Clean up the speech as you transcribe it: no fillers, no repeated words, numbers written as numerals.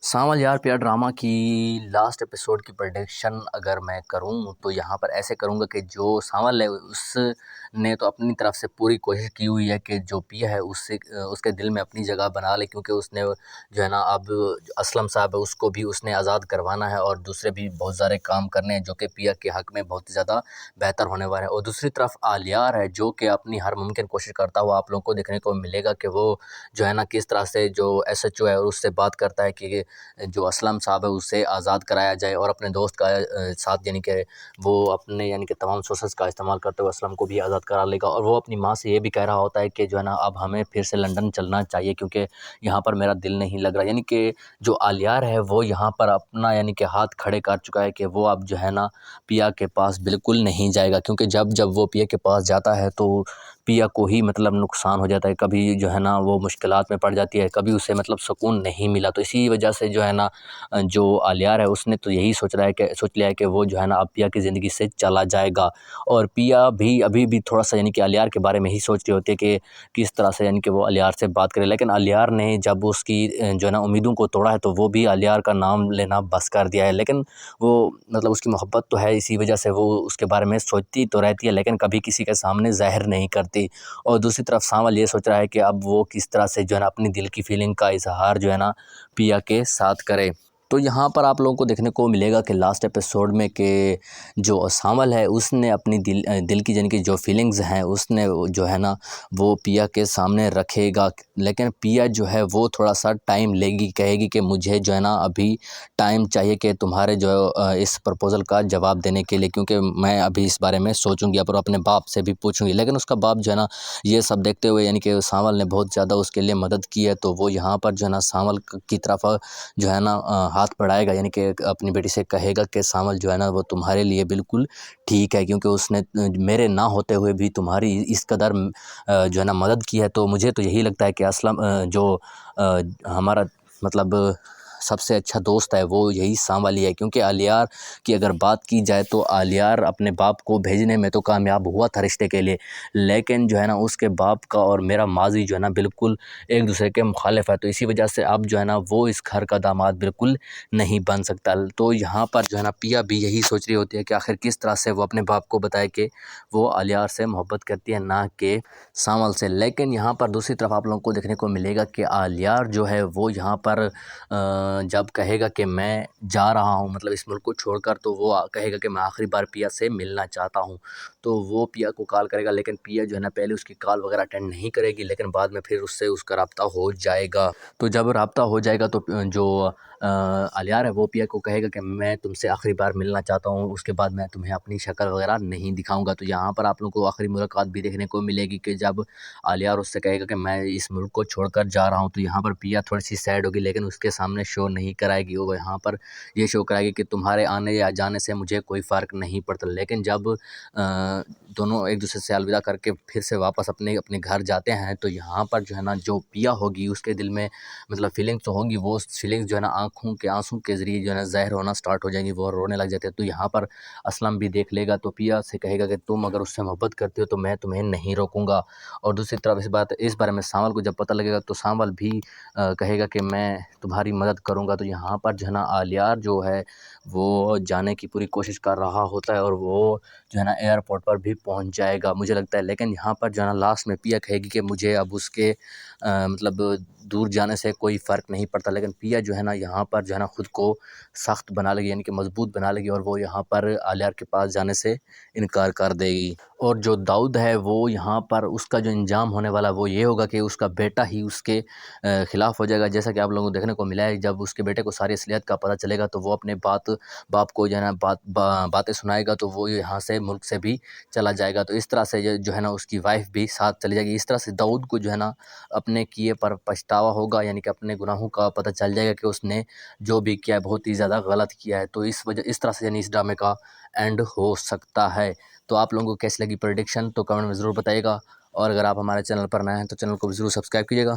سانول یار پیار ڈرامہ کی لاسٹ ایپیسوڈ کی پریڈکشن اگر میں کروں تو یہاں پر ایسے کروں گا کہ جو سانول ہے اس نے تو اپنی طرف سے پوری کوشش کی ہوئی ہے کہ جو پیا ہے اس کے دل میں اپنی جگہ بنا لے، کیونکہ اس نے جو ہے نا اب اسلم صاحب ہے اس کو بھی اس نے آزاد کروانا ہے اور دوسرے بھی بہت سارے کام کرنے ہیں جو کہ پیا کے حق میں بہت زیادہ بہتر ہونے والے ہیں۔ اور دوسری طرف آلیار ہے جو کہ اپنی ہر ممکن کوشش کرتا ہوا آپ لوگوں کو دیکھنے کو ملے گا کہ وہ جو ہے نا کس طرح سے جو ایس ایچ او ہے اس سے بات کرتا ہے کہ جو اسلم صاحب ہے اسے آزاد کرایا جائے، اور اپنے دوست کا ساتھ یعنی کہ وہ اپنے یعنی کہ تمام سورسز کا استعمال کرتے ہوئے اسلم کو بھی آزاد کرا لے گا۔ اور وہ اپنی ماں سے یہ بھی کہہ رہا ہوتا ہے کہ جو ہے نا اب ہمیں پھر سے لنڈن چلنا چاہیے کیونکہ یہاں پر میرا دل نہیں لگ رہا، یعنی کہ جو آلیار ہے وہ یہاں پر اپنا یعنی کہ ہاتھ کھڑے کر چکا ہے کہ وہ اب جو ہے نا پیا کے پاس بالکل نہیں جائے گا، کیونکہ جب وہ پیا کے پاس جاتا ہے تو پیا کو ہی مطلب نقصان ہو جاتا ہے، کبھی جو ہے نا وہ مشکلات میں پڑ جاتی ہے، کبھی اسے مطلب سکون نہیں ملا۔ تو اسی وجہ سے جو ہے نا جو آلیار ہے اس نے تو یہی سوچ لیا ہے کہ وہ جو ہے نا اب پیا کی زندگی سے چلا جائے گا، اور پیا بھی ابھی بھی تھوڑا سا یعنی کہ آلیار کے بارے میں ہی سوچ رہی ہوتی ہے کہ کس طرح سے یعنی کہ وہ آلیار سے بات کرے، لیکن آلیار نے جب اس کی جو ہے نا امیدوں کو توڑا ہے تو وہ بھی آلیار کا نام لینا بس کر دیا ہے، لیکن وہ مطلب اس کی محبت تو ہے، اسی وجہ سے وہ اس کے بارے میں سوچتی تو رہتی ہے لیکن کبھی کسی کے سامنے ظاہر نہیں کرتی۔ اور دوسری طرف سانول یہ سوچ رہا ہے کہ اب وہ کس طرح سے جو ہے نا اپنی دل کی فیلنگ کا اظہار جو ہے نا پیا کے ساتھ کرے۔ تو یہاں پر آپ لوگوں کو دیکھنے کو ملے گا کہ لاسٹ ایپیسوڈ میں کہ جو سانول ہے اس نے اپنی دل کی یعنی کہ جو فیلنگز ہیں اس نے جو ہے نا وہ پیا کے سامنے رکھے گا، لیکن پیا جو ہے وہ تھوڑا سا ٹائم لے گی، کہے گی کہ مجھے جو ہے نا ابھی ٹائم چاہیے کہ تمہارے جو اس پرپوزل کا جواب دینے کے لیے، کیونکہ میں ابھی اس بارے میں سوچوں گی اور اپنے باپ سے بھی پوچھوں گی۔ لیکن اس کا باپ جو ہے نا یہ سب دیکھتے ہوئے یعنی کہ سانول نے بہت زیادہ اس کے لیے مدد کی ہے، تو وہ یہاں پر جو ہے نا سانول کی طرف جو ہے نا ہاتھ بڑھائے گا، یعنی کہ اپنی بیٹی سے کہے گا کہ سانول جو ہے نا وہ تمہارے لیے بالکل ٹھیک ہے، کیونکہ اس نے میرے نہ ہوتے ہوئے بھی تمہاری اس قدر جو ہے نا مدد کی ہے۔ تو مجھے تو یہی لگتا ہے کہ اسلم جو ہمارا مطلب سب سے اچھا دوست ہے وہ یہی سانول ہی ہے، کیونکہ آلیار کی اگر بات کی جائے تو آلیار اپنے باپ کو بھیجنے میں تو کامیاب ہوا تھا رشتے کے لیے، لیکن جو ہے نا اس کے باپ کا اور میرا ماضی جو ہے نا بالکل ایک دوسرے کے مخالف ہے، تو اسی وجہ سے اب جو ہے نا وہ اس گھر کا داماد بالکل نہیں بن سکتا۔ تو یہاں پر جو ہے نا پیا بھی یہی سوچ رہی ہوتی ہے کہ آخر کس طرح سے وہ اپنے باپ کو بتائے کہ وہ آلیار سے محبت کرتی ہے نہ کہ سانول سے۔ لیکن یہاں پر دوسری طرف آپ لوگوں کو دیکھنے کو ملے گا کہ آلیار جو ہے وہ یہاں پر جب کہے گا کہ میں جا رہا ہوں مطلب اس ملک کو چھوڑ کر، تو وہ کہے گا کہ میں آخری بار پیا سے ملنا چاہتا ہوں، تو وہ پیا کو کال کرے گا، لیکن پیا جو ہے نا پہلے اس کی کال وغیرہ اٹینڈ نہیں کرے گی، لیکن بعد میں پھر اس کا رابطہ ہو جائے گا۔ تو جب رابطہ ہو جائے گا تو جو آلیار ہے وہ پیا کو کہے گا کہ میں تم سے آخری بار ملنا چاہتا ہوں، اس کے بعد میں تمہیں اپنی شکل وغیرہ نہیں دکھاؤں گا۔ تو یہاں پر آپ لوگوں کو آخری ملاقات بھی دیکھنے کو ملے گی کہ جب آلیار اس سے کہے گا کہ میں اس ملک کو چھوڑ کر جا رہا ہوں، تو یہاں پر پیا تھوڑی سی سیڈ ہوگی، لیکن اس کے سامنے شو نہیں کرائے گی، وہ یہاں پر یہ شو کرائے گی کہ تمہارے آنے یا جانے سے مجھے کوئی فرق نہیں پڑتا۔ لیکن جب دونوں ایک دوسرے سے الوداع کر کے پھر سے واپس اپنے گھر جاتے ہیں، تو یہاں پر جو ہے نا جو پیا ہوگی اس کے دل میں مطلب فیلنگس تو ہوں گی، وہ فیلنگس جو ہے نا آنکھوں کے آنسوں کے ذریعے جو ہے نا ظاہر ہونا سٹارٹ ہو جائیں گی، وہ رونے لگ جاتے ہیں۔ تو یہاں پر اسلم بھی دیکھ لے گا، تو پیا سے کہے گا کہ تم اگر اس سے محبت کرتے ہو تو میں تمہیں نہیں روکوں گا۔ اور دوسری طرف اس بارے میں سانول کو جب پتہ لگے گا تو سانول بھی کہے گا کہ میں تمہاری مدد کروں گا۔ تو یہاں پر جو ہے نا آلیار جو ہے وہ جانے کی پوری کوشش کر رہا ہوتا ہے، اور وہ جو ہے نا ایئرپورٹ پر بھی پہنچ جائے گا مجھے لگتا ہے، لیکن یہاں پر جو ہے نا لاسٹ میں پیا کہے گی کہ مجھے اب اس کے مطلب دور جانے سے کوئی فرق نہیں پڑتا، لیکن پیا جو ہے نا یہاں پر جو ہے نا خود کو سخت بنا لے گی، یعنی کہ مضبوط بنا لے گی، اور وہ یہاں پر آلیار کے پاس جانے سے انکار کر دے گی۔ اور جو داؤد ہے وہ یہاں پر اس کا جو انجام ہونے والا وہ یہ ہوگا کہ اس کا بیٹا ہی اس کے خلاف ہو جائے گا، جیسا کہ آپ لوگوں کو دیکھنے کو ملا ہے جب اس کے بیٹے کو ساری اصلیت کا پتہ چلے گا تو وہ اپنے باپ کو جو ہے نا باتیں سنائے گا، تو وہ یہاں سے ملک سے بھی چلا جائے گا۔ تو اس طرح سے جو ہے نا اس کی وائف بھی ساتھ چلی جائے گی، اس طرح سے داؤد کو جو ہے نا اپنے کیے پر پچھتاوا ہوگا، یعنی کہ اپنے گناہوں کا پتہ چل جائے گا کہ اس نے جو بھی کیا ہے بہت ہی زیادہ غلط کیا ہے۔ تو اس طرح سے یعنی اس ڈرامے کا اینڈ ہو سکتا ہے۔ تو آپ لوگوں کو کیسی لگی پریڈکشن تو کمنٹ میں ضرور بتائیے گا، اور اگر آپ ہمارے چینل پر نئے ہیں تو چینل کو بھی ضرور سبسکرائب کیجیے گا۔